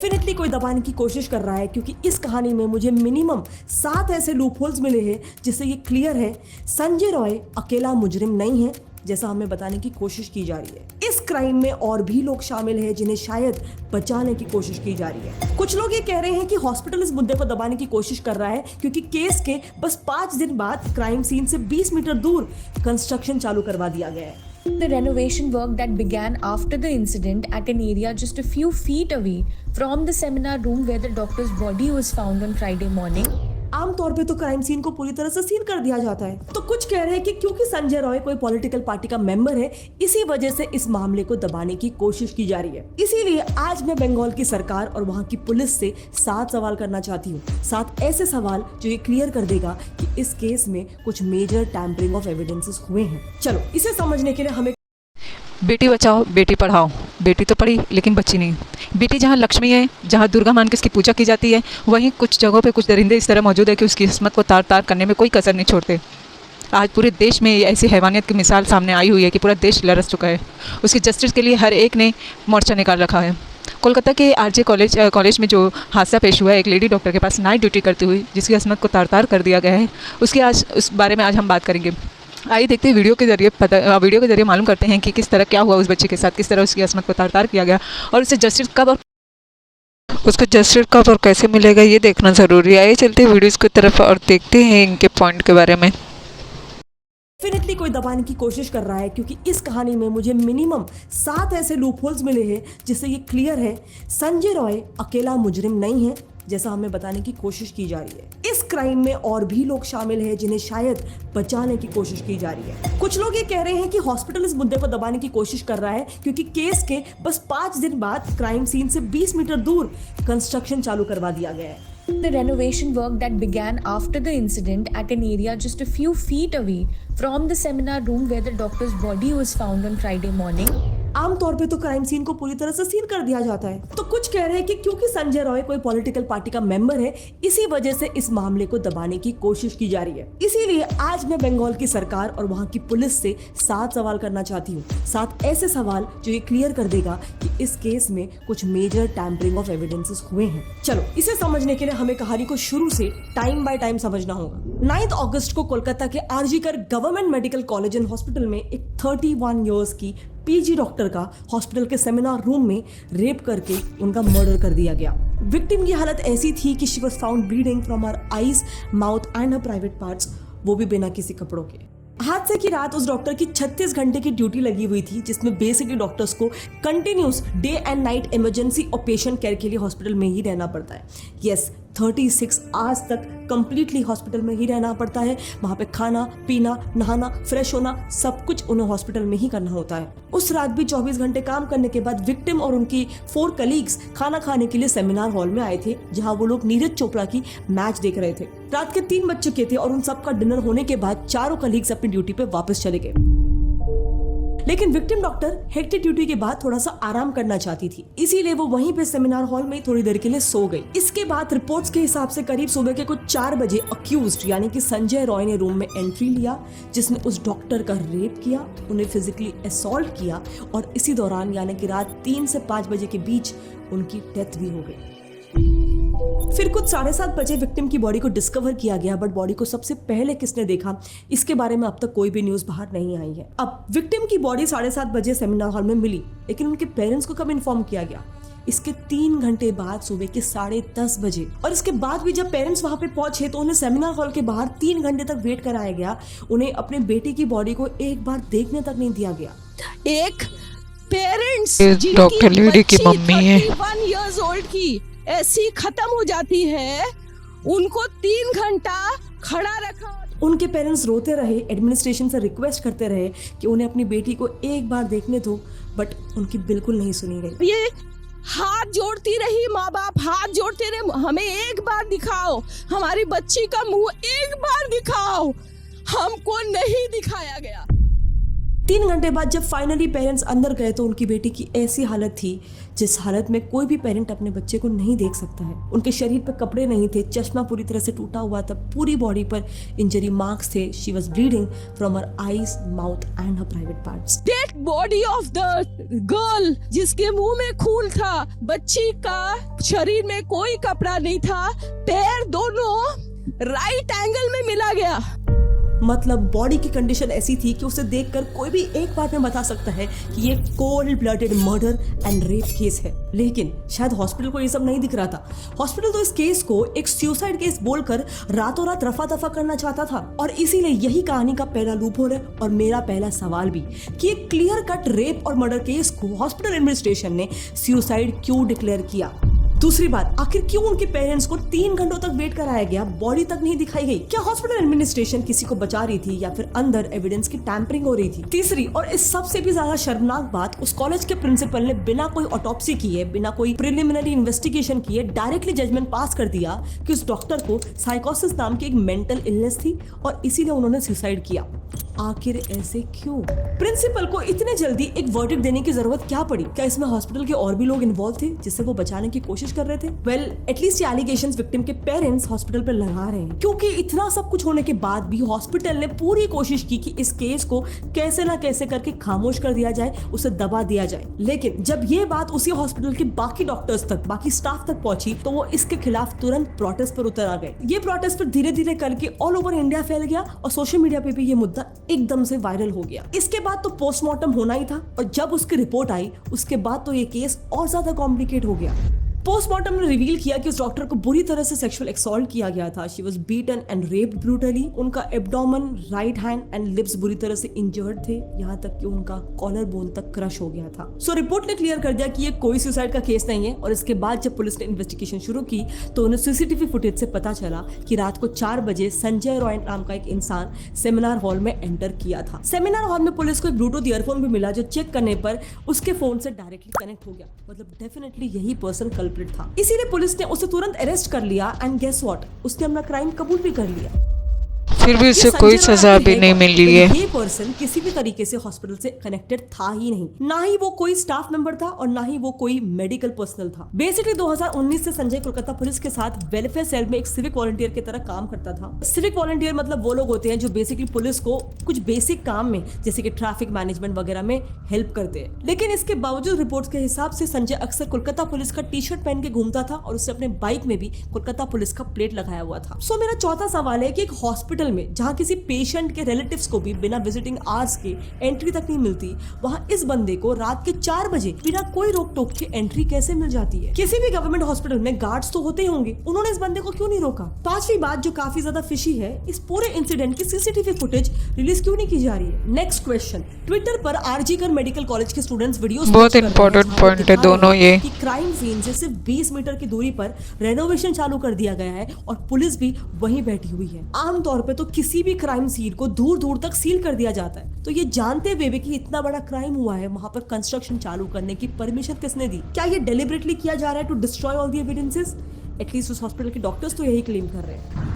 Definitely कोई दबाने की कोशिश कर रहा है, क्योंकि इस कहानी में मुझे मिनिमम 7 ऐसे लूपहोल्स मिले हैं जिससे ये क्लियर है संजय रॉय अकेला मुजरिम नहीं है, जैसा हमें बताने की कोशिश की जा रही है। इस क्राइम में और भी लोग शामिल हैं जिन्हें शायद बचाने की कोशिश की जा रही है। कुछ लोग ये कह रहे हैं कि हॉस्पिटल इस मुद्दे को दबाने की कोशिश कर रहा है क्योंकि केस के बस 5 दिन बाद क्राइम सीन से 20 मीटर दूर कंस्ट्रक्शन चालू करवा दिया गया है। The renovation work that began after the incident at an area just a few feet away from the seminar room where the doctor's body was found on Friday morning. आमतौर पे तो crime scene को पूरी तरह से seal कर दिया जाता है। तो कुछ कह रहे हैं कि क्योंकि संजय रॉय कोई पॉलिटिकल पार्टी का मेंबर है, इसी वजह से इस मामले को दबाने की कोशिश की जा रही है। इसीलिए आज मैं बंगाल की सरकार और वहाँ की पुलिस से 7 सवाल करना चाहती हूँ। 7 ऐसे सवाल जो ये क्लियर कर देगा कि इस केस में कुछ मेजर टैम्परिंग ऑफ एविडेंसेस हुए हैं। चलो इसे समझने के लिए हमें बेटी बचाओ बेटी पढ़ाओ। बेटी तो पढ़ी लेकिन बच्ची नहीं। बेटी जहाँ लक्ष्मी है, जहाँ दुर्गा मान के उसकी पूजा की जाती है, वहीं कुछ जगहों पे कुछ दरिंदे इस तरह मौजूद है कि उसकी किस्मत को तार तार करने में कोई कसर नहीं छोड़ते। आज पूरे देश में ऐसी हैवानियत की मिसाल सामने आई हुई है कि पूरा देश लरस चुका है। उसकी जस्टिस के लिए हर एक ने मोर्चा निकाल रखा है। कोलकाता के आरजे कॉलेज में जो हादसा पेश हुआ है, एक लेडी डॉक्टर के पास नाइट ड्यूटी करती हुई जिसकी किस्मत को तार तार कर दिया गया है, उसकी आज उस बारे में आज हम बात करेंगे। आइए देखते हैं वीडियो के जरिए मालूम करते हैं कि किस तरह क्या हुआ उस बच्चे के साथ, किस तरह उसकी किस्मत को तार तार किया गया और उसको जस्टिस कब और कैसे मिलेगा ये देखना ज़रूरी है। आइए चलते हैं वीडियोज़ की तरफ और देखते हैं इनके पॉइंट के बारे में। डेफिनेटली कोई दबाने की कोशिश कर रहा है, क्योंकि इस कहानी में मुझे मिनिमम 7 ऐसे लूपहोल्स मिले हैं जिससे ये क्लियर है संजय रॉय अकेला मुजरिम नहीं है, जैसा हमें बताने की कोशिश की जा रही है। इस क्राइम में और भी लोग शामिल हैं जिन्हें शायद बचाने की कोशिश की जा रही है। कुछ लोग ये कह रहे हैं कि हॉस्पिटल इस मुद्दे को दबाने की कोशिश कर रहा है क्योंकि केस के बस 5 दिन बाद क्राइम सीन से 20 मीटर दूर कंस्ट्रक्शन चालू करवा दिया गया है। The renovation work that began after the incident at an area just a few feet away from the seminar room where the doctor's body was found on Friday morning. आमतौर पे तो crime scene को पूरी तरह से seal कर दिया जाता है। तो कुछ कह रहे हैं कि क्योंकि संजय रॉय कोई पॉलिटिकल पार्टी का मेंबर है, इसी वजह से इस मामले को दबाने की कोशिश की जा रही है। इसीलिए आज मैं बंगाल की सरकार और वहाँ की पुलिस से 7 सवाल करना चाहती हूँ। 7 ऐसे सवाल जो ये क्लियर कर देगा कि इस केस में कुछ मेजर टैम्परिंग ऑफ एविडेंसेस हुए हैं। चलो इसे समझने के लिए हमें कहानी को शुरू से टाइम बाय टाइम समझना होगा। 9 अगस्त को कोलकाता के RG Kar government medical college and hospital में एक 31 ईयर्स की पीजी डॉक्टर का हॉस्पिटल के सेमिनार रूम में रेप करके उनका मर्डर कर दिया गया। विक्टिम की हालत ऐसी थी कि she was found bleeding from her eyes, mouth and her private parts, वो भी बिना किसी कपड़ों के। हादसे की रात उस डॉक्टर की 36 घंटे की ड्यूटी लगी हुई थी, जिसमें बेसिकली डॉक्टर्स को continuous day and night emergency और पेशेंट केयर के लिए हॉस्पिटल में ही रहना पड़ता है। यस, 36 आवर्स तक कंप्लीटली हॉस्पिटल में ही रहना पड़ता है। वहाँ पे खाना पीना, नहाना, फ्रेश होना, सब कुछ उन्हें हॉस्पिटल में ही करना होता है। उस रात भी 24 घंटे काम करने के बाद विक्टिम और उनकी 4 कलीग्स खाना खाने के लिए सेमिनार हॉल में आए थे, जहाँ वो लोग नीरज चोपड़ा की मैच देख रहे थे। रात के 3 बज चुके थे और उन सबका डिनर होने के बाद चारों कलीग्स अपनी ड्यूटी पे वापस चले गए। लेकिन विक्टिम डॉक्टर हेक्टिक ड्यूटी के बाद थोड़ा सा आराम करना चाहती थी, इसीलिए वो वहीं पे सेमिनार हॉल में थोड़ी देर के लिए सो गई। इसके बाद रिपोर्ट्स के हिसाब से करीब सुबह के कुछ 4 बजे अक्यूज्ड यानी कि संजय रॉय ने रूम में एंट्री लिया, जिसमें उस डॉक्टर का रेप किया, उन्हें फिजिकली असॉल्ट किया और इसी दौरान यानी कि रात 3 से 5 बजे के बीच उनकी डेथ भी हो गई। फिर कुछ 7:30 बजे विक्टिम की बॉडी को डिस्कवर किया गया, बट बॉडी को सबसे पहले किसने देखा इसके बारे में अब तक कोई भी न्यूज बाहर नहीं आई है। अब विक्टिम की बॉडी 7:30 बजे सेमिनार हॉल में मिली, लेकिन उनके पेरेंट्स को कब इन्फॉर्म किया गया? इसके 3 घंटे बाद सुबह के 10:30 बजे। और इसके बाद भी जब पेरेंट्स वहां पे पहुंचे तो उन्हें सेमिनार हॉल के बाहर 3 घंटे तक वेट कराया गया। उन्हें अपने बेटे की बॉडी को एक बार देखने तक नहीं दिया गया। एक पेरेंट्स डॉक्टर लेडी की मम्मी है 31 इयर्स ओल्ड की ऐसी खत्म हो जाती है, उनको 3 घंटा खड़ा रखा। उनके पेरेंट्स रोते रहे, एडमिनिस्ट्रेशन से रिक्वेस्ट करते रहे कि उन्हें अपनी बेटी को एक बार देखने दो, बट उनकी बिल्कुल नहीं सुनी गई। ये हाथ जोड़ती रही, माँ बाप हाथ जोड़ते रहे, हमें एक बार दिखाओ, हमारी बच्ची का मुंह एक बार दिखाओ, हमको नहीं दिखाया गया। 3 घंटे बाद जब फाइनली पेरेंट्स अंदर गए तो उनकी बेटी की ऐसी हालत थी जिस हालत में कोई भी पेरेंट अपने बच्चे को नहीं देख सकता है। उनके शरीर पर कपड़े नहीं थे, चश्मा पूरी तरह से टूटा हुआ था, पूरी बॉडी पर इंजरी मार्क्स थे। She was bleeding from her eyes, mouth and her private parts. Dead body of the girl जिसके मुंह में खून था, बच्ची का शरीर में कोई कपड़ा नहीं था, पैर दोनों राइट एंगल में मिला गया। मतलब बॉडी की कंडीशन ऐसी थी कि उसे देखकर कोई भी एक बार में बता सकता है कि ये cold blooded murder and rape case है। लेकिन शायद हॉस्पिटल को ये सब नहीं दिख रहा था। हॉस्पिटल तो इस केस को एक सुसाइड केस बोलकर रातों रात रफा दफा करना चाहता था। और इसीलिए यही कहानी का पहला लूपहोल है और मेरा पहला सवाल भी कि एक क्लियर कट रेप और मर्डर केस को हॉस्पिटल एडमिनिस्ट्रेशन ने सुसाइड क्यों डिक्लेयर किया। दूसरी बात, आखिर क्यों उनके पेरेंट्स को 3 घंटों तक वेट कराया गया, बॉडी तक नहीं दिखाई गई? क्या हॉस्पिटल एडमिनिस्ट्रेशन किसी को बचा रही थी या फिर अंदर एविडेंस की टैंपरिंग हो रही थी? तीसरी और इस सबसे भी ज्यादा शर्मनाक बात, उस कॉलेज के प्रिंसिपल ने बिना कोई ऑटोप्सी किए, बिना कोई प्रिलिमिनरी इन्वेस्टिगेशन किए डायरेक्टली जजमेंट पास कर दिया कि उस डॉक्टर को साइकोसिस नाम की एक मेंटल इलनेस थी और इसीलिए उन्होंने सुसाइड किया। आखिर ऐसे क्यों? प्रिंसिपल को इतने जल्दी एक वर्डिक्ट देने की जरूरत क्या पड़ी? क्या इसमें हॉस्पिटल के और भी लोग इन्वॉल्व थे जिससे वो बचाने की कोशिश कर रहे थे? वेल, एटलीस्ट ये एलिगेशंस विक्टिम के पेरेंट्स हॉस्पिटल पर लगा रहे हैं, क्योंकि इतना सब कुछ होने के बाद भी हॉस्पिटल ने पूरी कोशिश की कि इस केस को कैसे ना कैसे करके खामोश कर दिया जाए, उसे दबा दिया जाए। लेकिन जब ये बात उसी हॉस्पिटल के बाकी डॉक्टर्स तक, बाकी स्टाफ तक पहुंची तो वो इसके खिलाफ तुरंत प्रोटेस्ट पर उतर आ गए। ये प्रोटेस्ट पर धीरे धीरे करके ऑल ओवर इंडिया फैल गया और सोशल मीडिया पे भी ये मुद्दा एकदम से वायरल हो गया। इसके बाद तो पोस्टमार्टम होना ही था और जब उसकी रिपोर्ट आई उसके बाद तो ये केस और ज्यादा कॉम्प्लिकेट हो गया। पोस्टमार्टम ने रिवील किया कि उस डॉक्टर को बुरी तरह से सेक्सुअल एक्सॉल्ट किया गया था। She was beaten and raped brutally. उनका abdomen, right hand and lips बुरी तरह से इंजर्ड थे, यहाँ तक कि उनका कॉलर बोन तक क्रश हो गया था। सो रिपोर्ट ने क्लियर कर दिया कि ये कोई सुसाइड का केस नहीं है। और इसके बाद जब पुलिस ने इन्वेस्टिगेशन शुरू की तो उन्हें सीसीटीवी फुटेज से पता चला कि रात को 4 बजे संजय रॉय नाम का एक इंसान सेमिनार हॉल में एंटर किया था। सेमिनार हॉल में पुलिस को एक ब्लूटूथ ईयरफोन भी मिला जो चेक करने पर उसके फोन से डायरेक्टली कनेक्ट हो गया। मतलब डेफिनेटली यही पर्सन कल्प्रिट था। इसीलिए पुलिस ने उसे तुरंत अरेस्ट कर लिया एंड गेस व्हाट, उसने अपना क्राइम कबूल भी कर लिया। फिर भी उससे कोई सजा भी नहीं मिली है। ये पर्सन किसी भी तरीके से हॉस्पिटल से कनेक्टेड था ही नहीं, ना ही वो कोई स्टाफ मेंबर था और ना ही वो कोई मेडिकल पर्सनल था। बेसिकली 2019 से संजय कोलकाता पुलिस के साथ वेलफेयर सेल में एक सिविक वॉलंटियर की तरह काम करता था। सिविक वॉलंटियर मतलब वो लोग होते हैं जो बेसिकली पुलिस को कुछ बेसिक काम में जैसे कि ट्रैफिक मैनेजमेंट वगैरह में हेल्प करते हैं। लेकिन इसके बावजूद रिपोर्ट्स के हिसाब से संजय अक्सर कोलकाता पुलिस का टी शर्ट पहन के घूमता था और उससे अपने बाइक में भी कोलकाता पुलिस का प्लेट लगाया हुआ था। सो मेरा चौथा सवाल है कि एक हॉस्पिटल में जहाँ किसी पेशेंट के रिलेटिव्स को भी बिना विजिटिंग आवर्स के एंट्री तक नहीं मिलती, वहां इस बंदे को रात के 4 बजे बिना कोई रोक टोक के एंट्री कैसे मिल जाती है? किसी भी गवर्नमेंट हॉस्पिटल में गार्ड्स तो होते ही होंगे, उन्होंने इस बंदे को क्यों नहीं रोका? पांचवी बात जो काफी ज्यादा फिशी है, इस पूरे इंसिडेंट की सीसीटीवी फुटेज रिलीज क्यों नहीं की जा रही है? नेक्स्ट क्वेश्चन, ट्विटर पर आरजी कर मेडिकल कॉलेज के स्टूडेंट्स वीडियोस बहुत इंपॉर्टेंट पॉइंट है दोनों ये कि क्राइम सीन से सिर्फ 20 मीटर की दूरी पर रेनोवेशन चालू कर दिया गया है और पुलिस भी वहीं बैठी हुई है। आमतौर पे तो किसी भी क्राइम सीन को दूर दूर तक सील कर दिया जाता है, तो ये जानते हुए भी कि इतना बड़ा क्राइम हुआ है वहां पर कंस्ट्रक्शन चालू करने की परमिशन किसने दी? क्या ये डेलिबरेटली किया जा रहा है to destroy all the evidences? At least उस हॉस्पिटल के डॉक्टर्स तो यही क्लेम कर रहे हैं।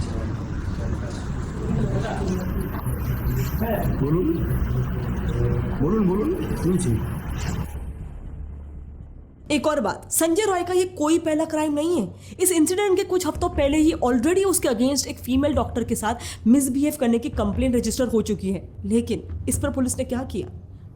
एक और बात, संजय रॉय का ये कोई पहला क्राइम नहीं है। इस इंसिडेंट के कुछ हफ्तों पहले ही ऑलरेडी उसके अगेंस्ट एक फीमेल डॉक्टर के साथ मिसबिहेव करने की कंप्लेंट रजिस्टर हो चुकी है, लेकिन इस पर पुलिस ने क्या किया?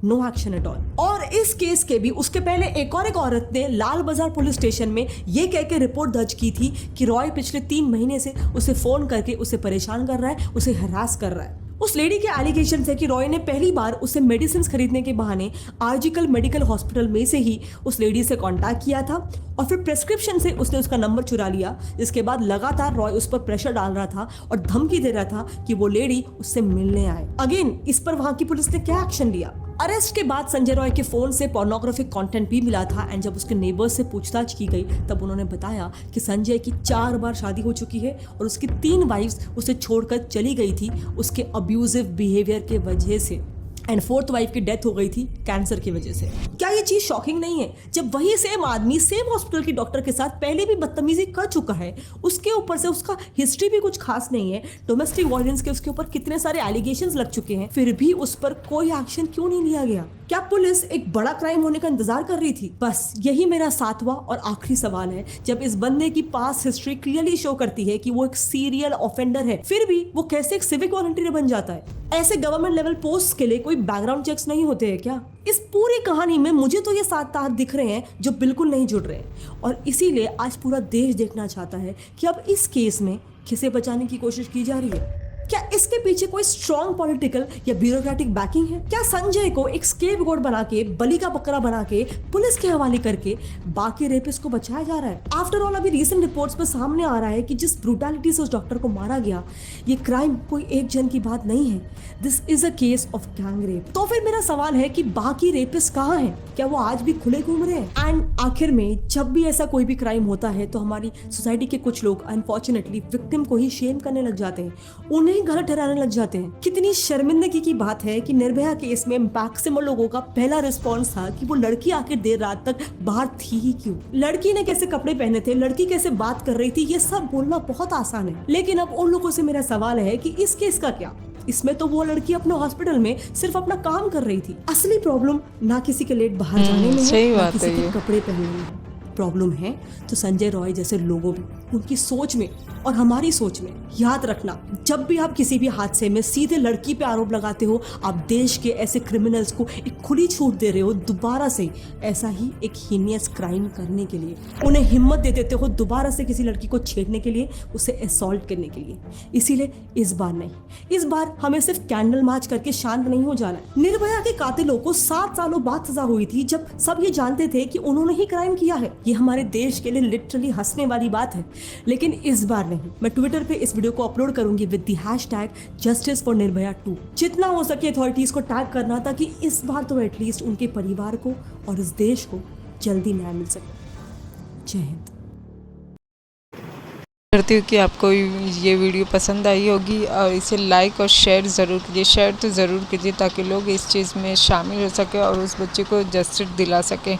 No action at all. और इस केस के भी उसके पहले एक औरत ने लाल बाजार पुलिस स्टेशन में ये कह के रिपोर्ट दर्ज की थी कि रॉय पिछले 3 महीने से उसे फोन करके उसे परेशान कर रहा है, उसे हरास कर रहा है। उस लेडी के एलिगेशन है कि रॉय ने पहली बार उसे मेडिसिन खरीदने के बहाने आरजीकल मेडिकल हॉस्पिटल में से ही उस लेडी से कांटेक्ट किया था और फिर प्रेस्क्रिप्शन से उसने उसका नंबर चुरा लिया, जिसके बाद लगातार रॉय उस पर प्रेशर डाल रहा था और धमकी दे रहा था कि वो लेडी उससे मिलने आए। अगेन इस पर वहां की पुलिस ने क्या एक्शन लिया? अरेस्ट के बाद संजय रॉय के फोन से पोर्नोग्राफिक कंटेंट भी मिला था एंड जब उसके नेबर्स से पूछताछ की गई तब उन्होंने बताया कि संजय की 4 बार शादी हो चुकी है और उसकी 3 वाइफ्स उसे छोड़कर चली गई थी उसके अब्यूजिव बिहेवियर के वजह से। एंड फोर्थ वाइफ की डेथ हो गई थी कैंसर की वजह से। क्या ये चीज शॉकिंग नहीं है जब वही सेम आदमी सेम हॉस्पिटल की डॉक्टर के साथ पहले भी बदतमीजी कर चुका है, उसके ऊपर से उसका हिस्ट्री भी कुछ खास नहीं है, डोमेस्टिक वायलेंस के उसके ऊपर कितने सारे एलिगेशंस लग चुके हैं, फिर भी उस पर कोई एक्शन क्यों नहीं लिया गया? क्या पुलिस एक बड़ा क्राइम होने का इंतजार कर रही थी? बस यही मेरा 7वां और आखिरी सवाल है। जब इस बंदे की पास्ट हिस्ट्री क्लियरली शो करती है कि वो एक सीरियल ऑफेंडर है, फिर भी वो कैसे एक सिविक वॉलंटियर बन जाता है? ऐसे गवर्नमेंट लेवल पोस्ट के लिए कोई बैकग्राउंड चेक्स नहीं होते हैं क्या? इस पूरी कहानी में मुझे तो ये 7 तार दिख रहे हैं जो बिल्कुल नहीं जुड़ रहे, और इसीलिए आज पूरा देश देखना चाहता है कि अब इस केस में किसे बचाने की कोशिश की जा रही है। क्या इसके पीछे कोई स्ट्रॉन्ग पॉलिटिकल या ब्यूरोक्रेटिक बैकिंग है? क्या संजय को एक स्केपगोट बना के, बलि का बकरा बना के पुलिस के हवाले करके बाकी रेपिस्ट को बचाया जा रहा है? आफ्टर ऑल अभी रीसेंट रिपोर्ट्स में सामने आ रहा है कि जिस ब्रूटैलिटी से उस डॉक्टर को मारा गया, ये क्राइम कोई एक जन की बात नहीं है, this is a case of gang rape. तो फिर मेरा सवाल है कि बाकी रेपिस्ट कहाँ हैं? क्या वो आज भी खुले घूम रहे हैं? एंड आखिर में जब भी ऐसा कोई भी क्राइम होता है तो हमारी सोसाइटी के कुछ लोग अनफॉर्चुनेटली विक्टिम को ही शेम करने लग जाते हैं, उन्हें गलत ठहराने लग जाते हैं। कितनी शर्मिंदगी की बात है कि निर्भया केस में मैक्सिमम लोगों का पहला रिस्पॉन्स था कि वो लड़की आखिर देर रात तक बाहर थी ही क्यों, लड़की ने कैसे कपड़े पहने थे, लड़की कैसे बात कर रही थी, ये सब बोलना बहुत आसान है। लेकिन अब उन लोगों से मेरा सवाल है कि इस केस का क्या? इसमें तो वो लड़की अपने हॉस्पिटल में सिर्फ अपना काम कर रही थी। असली प्रॉब्लम ना किसी के लेट बाहर जाने में है, ना किसी के कपड़े पहनने में है। प्रॉब्लम है तो संजय रॉय जैसे लोगों में, उनकी सोच में और हमारी सोच में। याद रखना, जब भी आप किसी भी हादसे में सीधे लड़की पे आरोप लगाते हो, आप देश के ऐसे क्रिमिनल्स को एक खुली छूट दे रहे हो दोबारा से ऐसा ही एक हीनियस क्राइम करने के लिए। उन्हें हिम्मत दे देते हो दोबारा से किसी लड़की को छेड़ने के लिए, उसे असॉल्ट करने के लिए। इसीलिए इस बार नहीं, इस बार हमें सिर्फ कैंडल मार्च करके शांत नहीं हो जाना है। निर्भया के कातिलों को 7 सालों बाद सजा हुई थी, जब सब ये जानते थे कि उन्होंने ही क्राइम किया है। ये हमारे देश के लिए लिटरली हंसने वाली बात है, लेकिन इस बार नहीं। मैं ट्विटर पे इस वीडियो को अपलोड करूंगी with the hashtag justice for Nirbhaya 2। जितना हो सके अथॉरिटीज को टैग करना, ताकि इस बार तो एटलीस्ट उनके परिवार को और इस देश को जल्दी न्याय मिल सके। जय हिंद। करती हूँ कि आपको ये वीडियो पसंद आई होगी और इसे लाइक और शेयर ज़रूर कीजिए। शेयर तो ज़रूर कीजिए ताकि लोग इस चीज़ में शामिल हो सके और उस बच्चे को जस्टिस दिला सके।